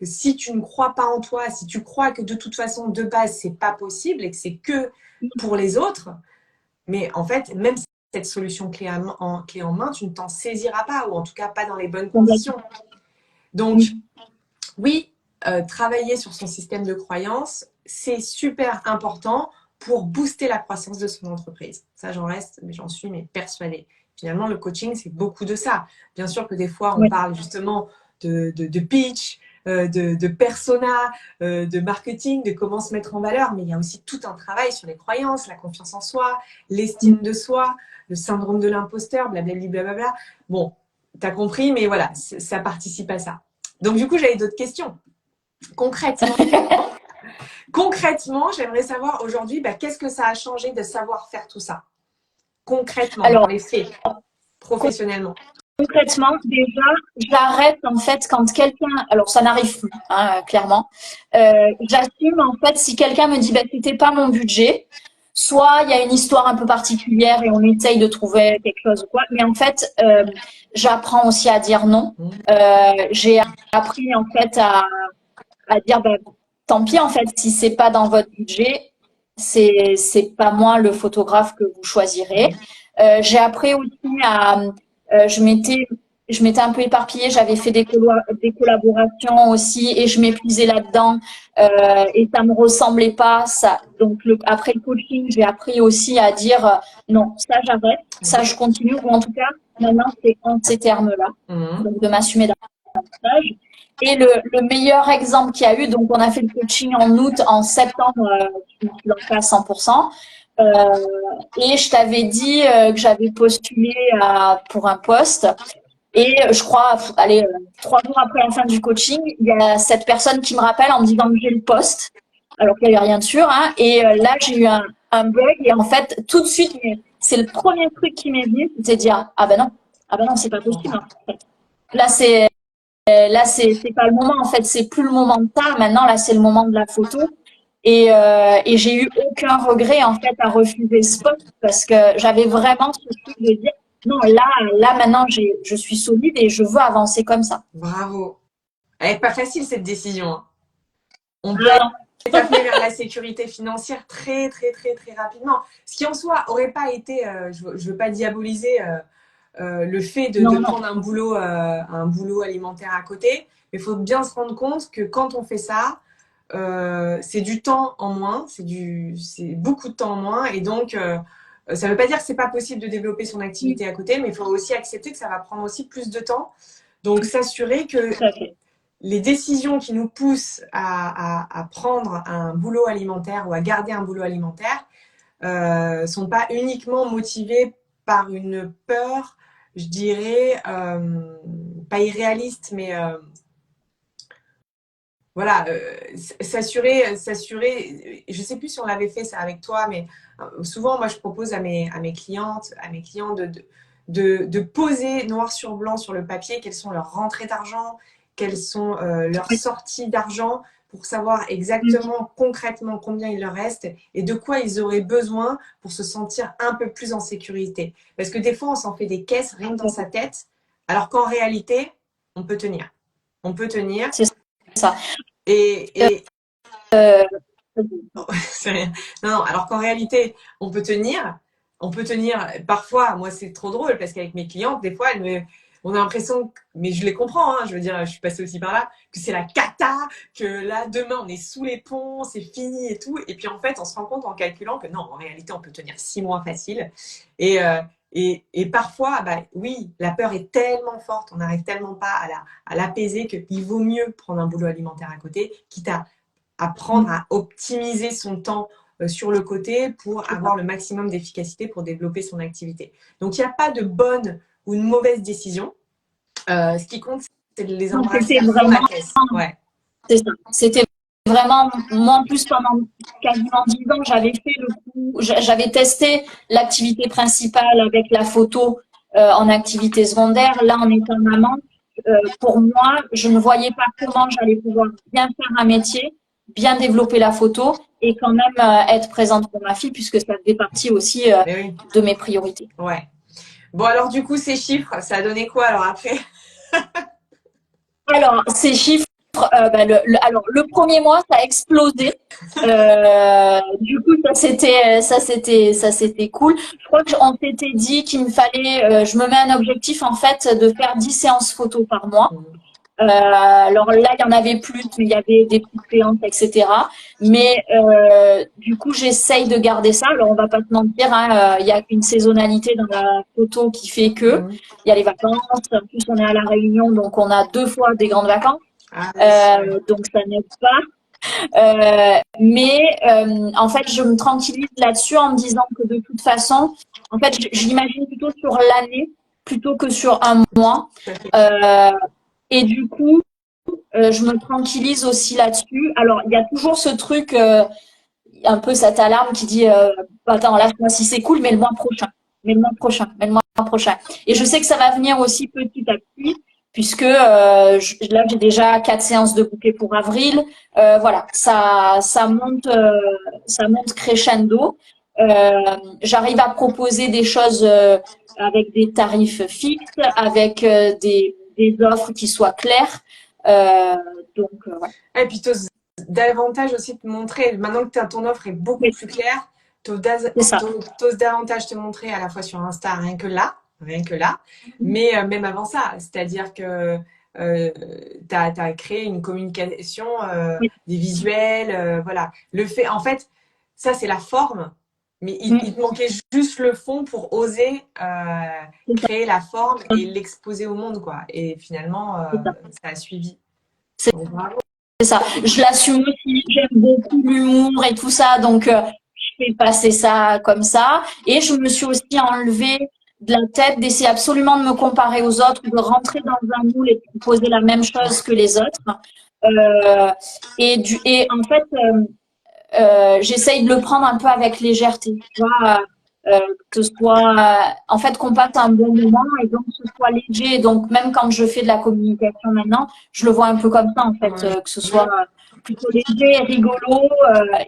Speaker 1: Si tu ne crois pas en toi, si tu crois que de toute façon, de base, c'est pas possible et que c'est que pour les autres, mais en fait, même cette solution clé en main, tu ne t'en saisiras pas, ou en tout cas pas dans les bonnes conditions. Donc, oui, travailler sur son système de croyance, c'est super important pour booster la croissance de son entreprise. Ça, j'en suis persuadée. Finalement, le coaching, c'est beaucoup de ça. Bien sûr que des fois, on
Speaker 2: Ouais.
Speaker 1: parle justement de pitch, de persona, de marketing, de comment se mettre en valeur, mais il y a aussi tout un travail sur les croyances, la confiance en soi, l'estime de soi, le syndrome de l'imposteur, blablabla. Bon, tu as compris, mais voilà, ça participe à ça. Donc, du coup, j'avais d'autres questions. Concrètement, j'aimerais savoir aujourd'hui, qu'est-ce que ça a changé de savoir faire tout ça? Concrètement, dans
Speaker 2: Alors,
Speaker 1: les faits, professionnellement.
Speaker 2: concrètement, déjà, j'arrête en fait quand quelqu'un, alors ça n'arrive plus, hein, clairement. J'assume en fait si quelqu'un me dit, c'était pas mon budget, soit il y a une histoire un peu particulière et on essaye de trouver quelque chose ou quoi. Mais en fait, j'apprends aussi à dire non. J'ai appris en fait à dire, tant pis en fait, si c'est pas dans votre budget, c'est pas moi le photographe que vous choisirez. J'ai appris aussi à je m'étais un peu éparpillée, j'avais fait des collaborations aussi et je m'épuisais là-dedans et ça me ressemblait pas ça. Donc après le coaching, j'ai appris aussi à dire non, ça j'arrête, ça je continue ou en tout cas maintenant c'est en ces termes-là. Donc de m'assumer davantage. Et le meilleur exemple qu'il y a eu, donc on a fait le coaching en août, en septembre, je me suis lancée à 100%. Euh, et je t'avais dit que j'avais postulé pour un poste. Et je crois, allez, 3 jours après la fin du coaching, il y a cette personne qui me rappelle en me disant que j'ai le poste, alors qu'il n'y avait rien de sûr. Hein, et là, j'ai eu un bug. Et en fait, tout de suite, c'est le premier truc qui m'est venu, c'était de dire, ah ben non, c'est pas possible. En fait. Là, c'est pas le moment. En fait, c'est plus le moment de ça. Maintenant, là, c'est le moment de la photo. Et j'ai eu aucun regret en fait à refuser ce poste parce que j'avais vraiment ce truc de dire non là maintenant je suis solide et je veux avancer comme ça.
Speaker 1: Bravo. Elle n'est pas facile, cette décision. Hein. On peut
Speaker 2: Ah
Speaker 1: être
Speaker 2: non.
Speaker 1: t'amener vers la sécurité financière très, très, très, très rapidement. Ce qui en soi aurait pas été, je veux pas diaboliser le fait de
Speaker 2: Non, non.
Speaker 1: prendre un boulot alimentaire à côté, mais il faut bien se rendre compte que quand on fait ça, c'est du temps en moins, c'est beaucoup de temps en moins, et donc ça ne veut pas dire que c'est pas possible de développer son activité à côté, mais il faut aussi accepter que ça va prendre aussi plus de temps. Donc s'assurer que
Speaker 2: Tout à fait.
Speaker 1: les décisions qui nous poussent à prendre un boulot alimentaire ou à garder un boulot alimentaire sont pas uniquement motivées par une peur, je dirais, pas irréaliste, mais voilà, s'assurer, je sais plus si on l'avait fait ça avec toi, mais souvent, moi, je propose à mes clientes, à mes clients de poser noir sur blanc sur le papier quelles sont leurs rentrées d'argent, quelles sont leurs sorties d'argent pour savoir exactement, concrètement combien il leur reste et de quoi ils auraient besoin pour se sentir un peu plus en sécurité. Parce que des fois, on s'en fait des caisses rien que dans sa tête, alors qu'en réalité, on peut tenir. On peut tenir.
Speaker 2: C'est ça.
Speaker 1: Et
Speaker 2: Euh,
Speaker 1: c'est rien. Non, non, alors qu'en réalité, on peut tenir, parfois, moi c'est trop drôle parce qu'avec mes clientes, des fois, on a l'impression, mais je les comprends, hein, je veux dire, je suis passée aussi par là, que c'est la cata, que là, demain, on est sous les ponts, c'est fini et tout. Et puis en fait, on se rend compte en calculant que non, en réalité, on peut tenir 6 mois facile. Et, et parfois, bah, oui, la peur est tellement forte, on n'arrive tellement pas à l'apaiser qu'il vaut mieux prendre un boulot alimentaire à côté, quitte à apprendre à optimiser son temps sur le côté pour avoir le maximum d'efficacité pour développer son activité. Donc, il n'y a pas de bonne ou de mauvaise décision. Ce qui compte, c'est de les embrasser
Speaker 2: C'était
Speaker 1: à fond la
Speaker 2: vraiment,
Speaker 1: caisse. Ouais.
Speaker 2: c'est ça. C'était vraiment, moi en plus pendant quasiment 10 ans, j'avais fait le coup, j'avais testé l'activité principale avec la photo en activité secondaire. Là, en étant maman, pour moi, je ne voyais pas comment j'allais pouvoir bien faire un métier, bien développer la photo et quand même être présente pour ma fille puisque ça fait partie aussi
Speaker 1: Mais oui.
Speaker 2: de mes priorités.
Speaker 1: Ouais. Bon, alors du coup, ces chiffres, ça a donné quoi alors après?
Speaker 2: Alors, ces chiffres, alors le premier mois, ça a explosé. Du coup, ça c'était cool. Je crois qu'on s'était dit qu'il me fallait, je me mets un objectif en fait de faire 10 séances photo par mois. Alors là, il y en avait plus, mais il y avait des petites séances, etc. Mais du coup, j'essaye de garder ça. Alors, on va pas te mentir, hein, il y a une saisonnalité dans la photo qui fait que il y a les vacances. En plus, on est à la Réunion, donc on a 2 fois des grandes vacances.
Speaker 1: Ah, oui.
Speaker 2: Donc ça n'aide pas. Mais en fait, je me tranquillise là-dessus en me disant que de toute façon, en fait, je l'imagine plutôt sur l'année plutôt que sur un mois. Et du coup, je me tranquillise aussi là-dessus. Alors, il y a toujours ce truc, un peu cette alarme qui dit attends, là, ce mois-ci c'est cool, mais le mois prochain, mais le mois prochain, mais le mois prochain. Et je sais que ça va venir aussi petit à petit, puisque là, j'ai déjà 4 séances de bouquet pour avril. Voilà, ça monte crescendo. J'arrive à proposer des choses avec des tarifs fixes, avec des offres qui soient claires. Euh, voilà.
Speaker 1: Et puis, t'oses davantage aussi te montrer, maintenant que ton offre est beaucoup
Speaker 2: Oui,
Speaker 1: plus claire, t'oses
Speaker 2: c'est ça.
Speaker 1: davantage te montrer à la fois sur Insta, rien que là, mais même avant ça, c'est-à-dire que tu as créé une communication,
Speaker 2: Oui.
Speaker 1: des visuels, voilà. Le fait, en fait, ça c'est la forme, mais il te manquait juste le fond pour oser
Speaker 2: C'est ça.
Speaker 1: créer la forme et l'exposer au monde, quoi. Et finalement,
Speaker 2: C'est ça.
Speaker 1: ça a suivi.
Speaker 2: C'est
Speaker 1: Donc, bravo.
Speaker 2: ça. Je l'assume aussi. J'aime beaucoup l'humour et tout ça, donc je fais passer ça comme ça. Et je me suis aussi enlevée de la tête d'essayer absolument de me comparer aux autres, de rentrer dans un moule et de proposer la même chose que les autres. Euh, et en fait, j'essaye de le prendre un peu avec légèreté, tu vois, que ce soit, en fait, qu'on passe un bon moment et donc que ce soit léger. Donc, même quand je fais de la communication maintenant, je le vois un peu comme ça, en fait, que ce soit plutôt léger, rigolo,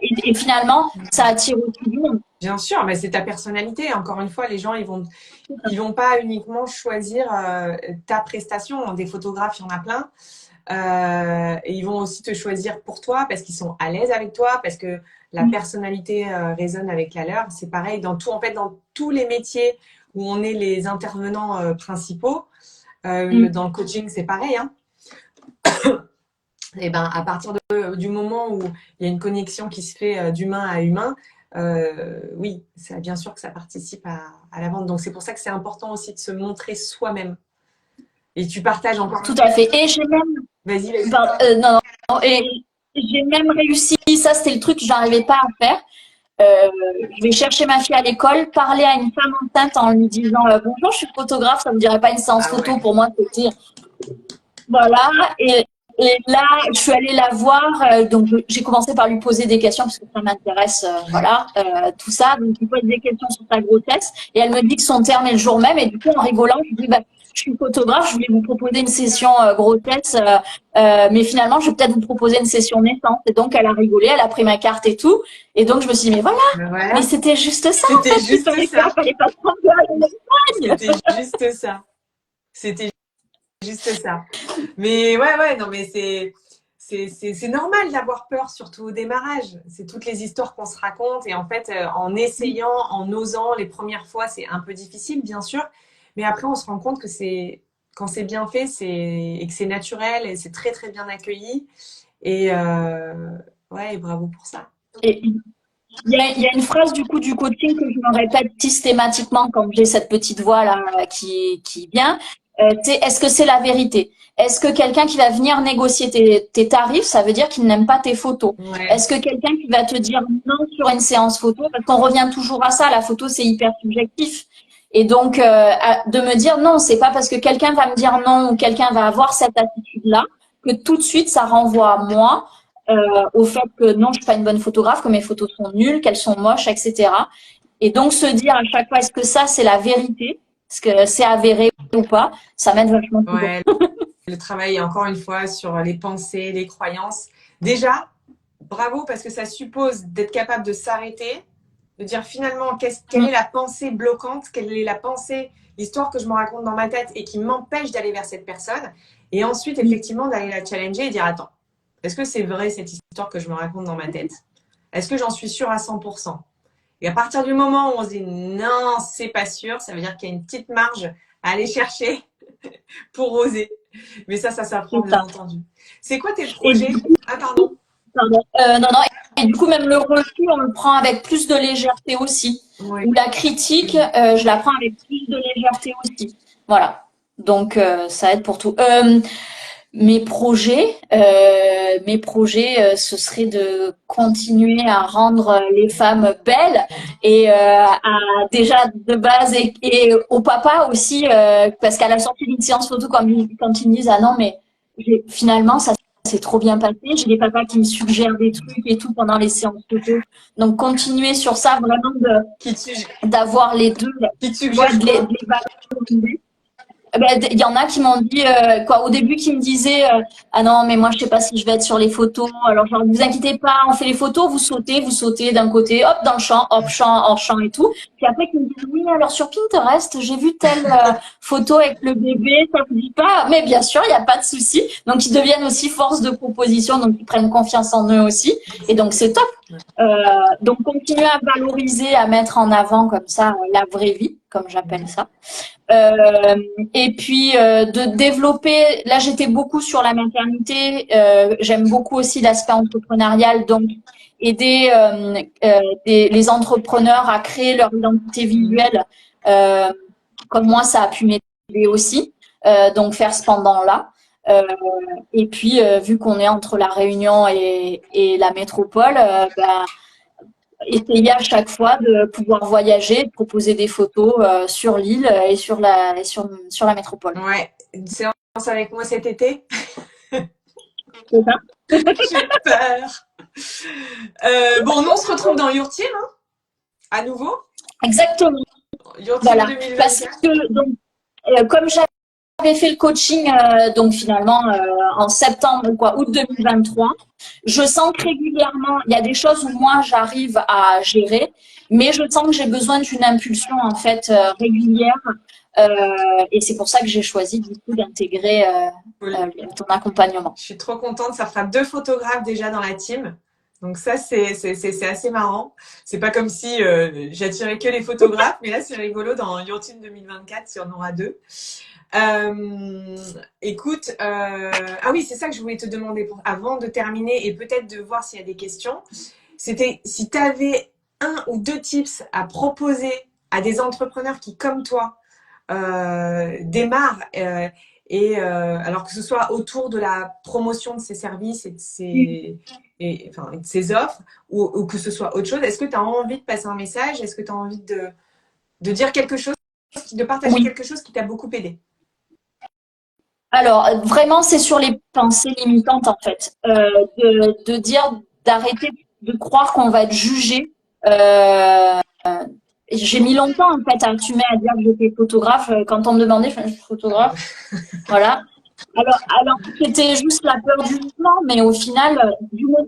Speaker 2: et finalement, ça attire aussi du monde.
Speaker 1: Bien sûr, mais c'est ta personnalité. Encore une fois, les gens, ils vont pas uniquement choisir ta prestation. Des photographes, il y en a plein. Et ils vont aussi te choisir pour toi parce qu'ils sont à l'aise avec toi, parce que la personnalité résonne avec la leur. C'est pareil dans tout, en fait, dans tous les métiers où on est les intervenants principaux. Dans le coaching, c'est pareil, hein. Et ben, à partir du moment où il y a une connexion qui se fait d'humain à humain, oui, c'est bien sûr que ça participe à la vente. Donc, c'est pour ça que c'est important aussi de se montrer soi-même. Et tu partages encore.
Speaker 2: Tout à fait. Et j'ai même,
Speaker 1: Vas-y, vas-y.
Speaker 2: non, non, et j'ai même réussi, ça c'était le truc que je n'arrivais pas à faire. Je vais chercher ma fille à l'école, parler à une femme enceinte en lui disant bonjour, je suis photographe, ça me dirait pas une séance
Speaker 1: Ah
Speaker 2: photo
Speaker 1: ouais.
Speaker 2: pour moi, c'était voilà. Et là, je suis allée la voir, donc j'ai commencé par lui poser des questions parce que ça m'intéresse, voilà, tout ça. Donc, je lui pose des questions sur sa grossesse et elle me dit que son terme est le jour même. Et du coup, en rigolant, je lui dis, bah, je suis photographe, je voulais vous proposer une session grossesse, mais finalement, je vais peut-être vous proposer une session naissance. Et donc, elle a rigolé, elle a pris ma carte et tout. Et donc, je me suis dit, mais voilà,
Speaker 1: Voilà.
Speaker 2: mais c'était juste ça. En
Speaker 1: C'était
Speaker 2: fait,
Speaker 1: juste ça.
Speaker 2: fallait pas se prendre à la montagne.
Speaker 1: C'était juste ça. C'était juste ça. Mais ouais, non, mais c'est normal d'avoir peur, surtout au démarrage. C'est toutes les histoires qu'on se raconte. Et en fait, en essayant, en osant, les premières fois, c'est un peu difficile, bien sûr. Mais après, on se rend compte que quand c'est bien fait, et que c'est naturel et c'est très, très bien accueilli. Et ouais, bravo pour ça.
Speaker 2: Et il y a une phrase du coup du coaching que je me répète systématiquement quand j'ai cette petite voix là qui vient. C'est est-ce que c'est la vérité? Est-ce que quelqu'un qui va venir négocier tes tarifs, ça veut dire qu'il n'aime pas tes photos?
Speaker 1: Ouais.
Speaker 2: Est-ce que quelqu'un qui va te dire non sur une séance photo, parce qu'on revient toujours à ça, la photo c'est hyper subjectif. Et donc de me dire non, c'est pas parce que quelqu'un va me dire non ou quelqu'un va avoir cette attitude-là que tout de suite ça renvoie à moi au fait que non, je suis pas une bonne photographe, que mes photos sont nulles, qu'elles sont moches, etc. Et donc se dire à chaque fois, est-ce que ça c'est la vérité, est-ce que c'est avéré ou pas, ça m'aide vachement.
Speaker 1: Ouais, le travail, encore une fois, sur les pensées, les croyances. Déjà, bravo parce que ça suppose d'être capable de s'arrêter, de dire finalement quelle est la pensée bloquante, quelle est la pensée, l'histoire que je me raconte dans ma tête et qui m'empêche d'aller vers cette personne. Et ensuite, effectivement, d'aller la challenger et dire attends, est-ce que c'est vrai cette histoire que je me raconte dans ma tête? Est-ce que j'en suis sûre à 100%? Et à partir du moment où on se dit non, c'est pas sûr, ça veut dire qu'il y a une petite marge à aller chercher pour oser. Mais ça s'apprend, bien entendu. C'est quoi tes projets? Ah, pardon.
Speaker 2: Pardon. Non, non. Et du coup, même le refus, on le prend avec plus de légèreté aussi.
Speaker 1: Oui.
Speaker 2: Ou la critique, je la prends avec plus de légèreté aussi. Voilà. Donc, ça aide pour tout. Mes projets, ce serait de continuer à rendre les femmes belles et déjà de base et au papa aussi, parce qu'à la sortie d'une séance photo, quand ils me disent ah non mais finalement ça s'est trop bien passé, j'ai des papas qui me suggèrent des trucs et tout pendant les séances photo. Donc continuer sur ça vraiment d'avoir les deux,
Speaker 1: qui te suggère
Speaker 2: de les valoriser. Il y en a qui m'ont dit au début qui me disaient ah non mais moi je sais pas si je vais être sur les photos, alors genre vous inquiétez pas, on fait les photos, vous sautez d'un côté, hop dans le champ, hop champ, hors champ et tout. Puis après qui me disent oui alors sur Pinterest j'ai vu telle photo avec le bébé, ça vous dit pas? Mais bien sûr il y a pas de souci. Donc ils deviennent aussi force de proposition, donc ils prennent confiance en eux aussi et donc c'est top. Donc continuer à valoriser, à mettre en avant comme ça la vraie vie comme j'appelle ça. Et puis de développer, là j'étais beaucoup sur la maternité, j'aime beaucoup aussi l'aspect entrepreneurial, donc aider les entrepreneurs à créer leur identité visuelle, comme moi ça a pu m'aider aussi, donc faire ce pendant-là. Et puis vu qu'on est entre la Réunion et la métropole, essayer à chaque fois de pouvoir voyager, de proposer des photos sur l'île et sur la métropole.
Speaker 1: Ouais, une séance avec moi cet été.
Speaker 2: C'est ça.
Speaker 1: J'ai peur. Bon, nous on se retrouve dans Your Team, hein, à nouveau.
Speaker 2: Exactement.
Speaker 1: Your Team
Speaker 2: Voilà.
Speaker 1: 2024.
Speaker 2: Parce que donc, comme j'avais j'avais fait le coaching donc finalement en septembre ou quoi, août 2023. Je sens que régulièrement, il y a des choses où moi j'arrive à gérer, mais je sens que j'ai besoin d'une impulsion en fait régulière. Et c'est pour ça que j'ai choisi du coup d'intégrer
Speaker 1: Cool.
Speaker 2: ton accompagnement.
Speaker 1: Je suis trop contente. Ça fera 2 photographes déjà dans la team. Donc ça, c'est assez marrant. C'est pas comme si j'attirais que les photographes, mais là, c'est rigolo. Dans Your Team 2024, il y en aura 2. Écoute, ah oui, c'est ça que je voulais te demander avant de terminer et peut-être de voir s'il y a des questions. C'était si tu avais 1 ou 2 tips à proposer à des entrepreneurs qui, comme toi, démarrent alors que ce soit autour de la promotion de ses services et de ses offres ou que ce soit autre chose. Est-ce que tu as envie de passer un message? Est-ce que tu as envie de dire quelque chose, de partager quelque chose qui t'a beaucoup aidé?
Speaker 2: Alors, vraiment, c'est sur les pensées limitantes, en fait. De dire, d'arrêter de croire qu'on va être jugé. J'ai mis longtemps, en fait, à assumer à dire que j'étais photographe. Quand on me demandait, je suis photographe. Voilà. Alors, c'était juste la peur du jugement, mais au final,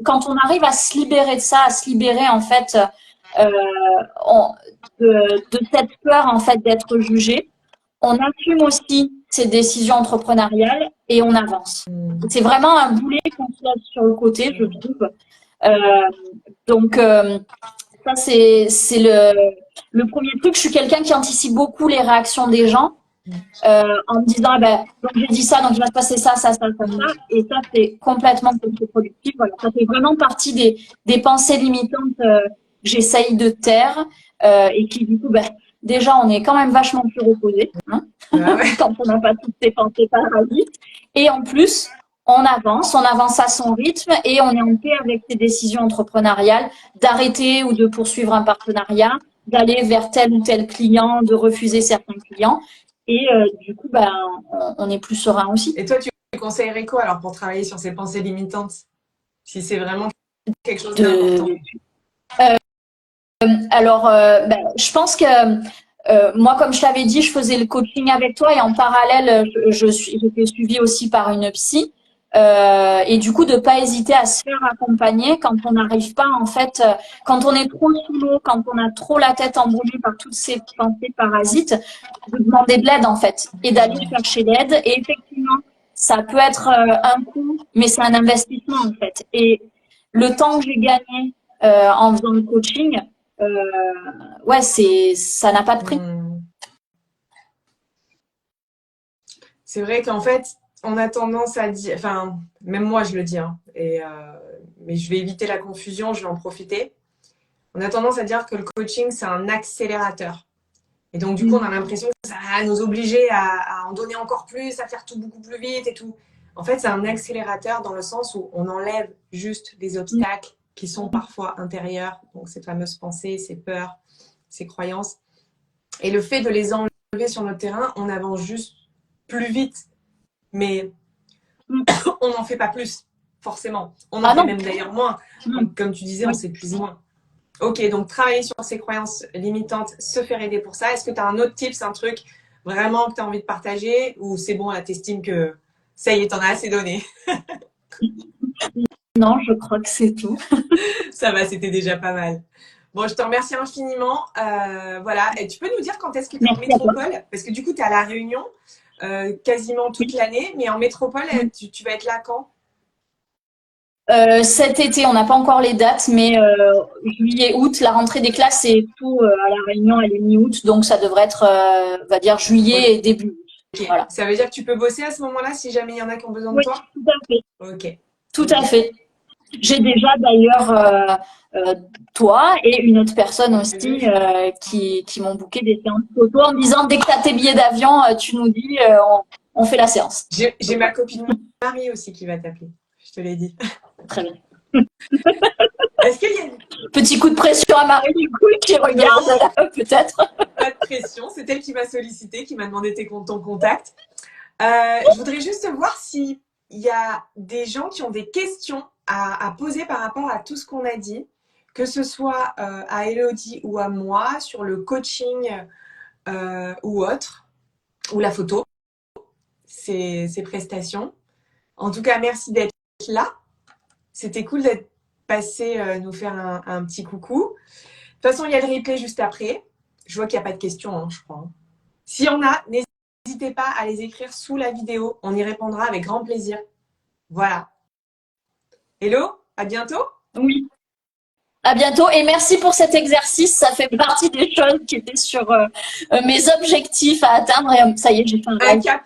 Speaker 2: quand on arrive à se libérer de ça, à se libérer, en fait, euh, de cette peur, en fait, d'être jugé, on assume aussi ses décisions entrepreneuriales et on avance. C'est vraiment un boulet qu'on se laisse sur le côté, je trouve. Euh, donc, ça, c'est le premier truc. Je suis quelqu'un qui anticipe beaucoup les réactions des gens en me disant, ah ben, donc j'ai dit ça, donc il va se passer ça, ça, ça, ça, ça. Et ça, c'est complètement contre-productif. Voilà, ça fait vraiment partie des pensées limitantes que j'essaye de taire et qui, du coup, ben, déjà, on est quand même vachement plus reposé hein, quand on n'a pas toutes ces pensées parasites. Et en plus, on avance à son rythme et on est en paix avec ses décisions entrepreneuriales d'arrêter ou de poursuivre un partenariat, d'aller vers tel ou tel client, de refuser certains clients. Et du coup, ben, on est plus serein aussi.
Speaker 1: Et toi, tu conseillerais quoi alors pour travailler sur ces pensées limitantes? Si c'est vraiment quelque chose d'important.
Speaker 2: Alors, ben, je pense que moi, comme je t'avais dit, je faisais le coaching avec toi et en parallèle, j'étais suivie aussi par une psy. Et du coup, de pas hésiter à se faire accompagner quand on n'arrive pas, en fait, quand on est trop sous l'eau, quand on a trop la tête embrouillée par toutes ces pensées parasites, de demander de l'aide, en fait, et d'aller chercher l'aide. Et effectivement, ça peut être un coût, mais c'est un investissement, en fait. Et le temps que j'ai gagné en faisant le coaching, ouais, ça n'a pas de prix.
Speaker 1: C'est vrai qu'en fait, on a tendance à dire, enfin, même moi je le dis, hein, mais je vais éviter la confusion, je vais en profiter. On a tendance à dire que le coaching, c'est un accélérateur. Et donc, du coup, on a l'impression que ça va nous obliger à en donner encore plus, à faire tout beaucoup plus vite et tout. En fait, c'est un accélérateur dans le sens où on enlève juste les obstacles qui sont parfois intérieurs, donc ces fameuses pensées, ces peurs, ces croyances. Et le fait de les enlever sur notre terrain, on avance juste plus vite. Mais on n'en fait pas plus, forcément. On en fait même d'ailleurs moins. Donc, comme tu disais, on s'épuise moins. Ok, donc travailler sur ces croyances limitantes, se faire aider pour ça. Est-ce que tu as un autre tips, un truc vraiment que tu as envie de partager ou c'est bon, là, t'estimes que ça y est, t'en as assez donné?
Speaker 2: Non, je crois que c'est tout.
Speaker 1: Ça va, c'était déjà pas mal. Bon, je te remercie infiniment. Voilà. Et tu peux nous dire quand est-ce que tu es en métropole? Parce que du coup, tu es à La Réunion quasiment toute l'année, mais en métropole, tu vas être là quand?
Speaker 2: Cet été, on n'a pas encore les dates, mais juillet, août, la rentrée des classes et tout à La Réunion, elle est mi-août, donc ça devrait être, on va dire, juillet et début août.
Speaker 1: Okay.
Speaker 2: Voilà.
Speaker 1: Ça veut dire que tu peux bosser à ce moment-là si jamais il y en a qui ont besoin de toi?
Speaker 2: Oui, tout à fait.
Speaker 1: Ok.
Speaker 2: Tout à fait. J'ai déjà d'ailleurs toi et une autre personne aussi qui m'ont booké des séances photo en me disant dès que tu as tes billets d'avion, tu nous dis, on fait la séance.
Speaker 1: J'ai ma copine Marie aussi qui va t'appeler. Je te l'ai dit.
Speaker 2: Très bien.
Speaker 1: Est-ce qu'il y a
Speaker 2: petit coup de pression à Marie du coup qui regarde là, peut-être?
Speaker 1: Pas de pression, c'est elle qui m'a sollicité, qui m'a demandé ton contact. Je voudrais juste voir s'il y a des gens qui ont des questions à poser par rapport à tout ce qu'on a dit, que ce soit à Elodie ou à moi sur le coaching ou autre, ou la photo. ces prestations. En tout cas, merci d'être là. C'était cool d'être passé nous faire un petit coucou. De toute façon, il y a le replay juste après. Je vois qu'il n'y a pas de questions, hein, je crois. Si on a, n'hésitez pas à les écrire sous la vidéo. On y répondra avec grand plaisir. Voilà. Hello, à bientôt.
Speaker 2: Oui. À bientôt et merci pour cet exercice. Ça fait partie des choses qui étaient sur mes objectifs à atteindre. Et ça y est, j'ai fait un
Speaker 1: Un
Speaker 2: live.
Speaker 1: cap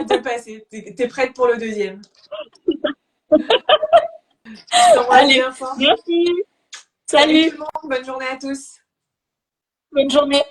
Speaker 1: de passer. T'es prête pour le deuxième. Je t'embrasse
Speaker 2: Allez,
Speaker 1: bien fort.
Speaker 2: merci.
Speaker 1: Salut
Speaker 2: Salut.
Speaker 1: tout le monde. Bonne journée à tous.
Speaker 2: Bonne journée.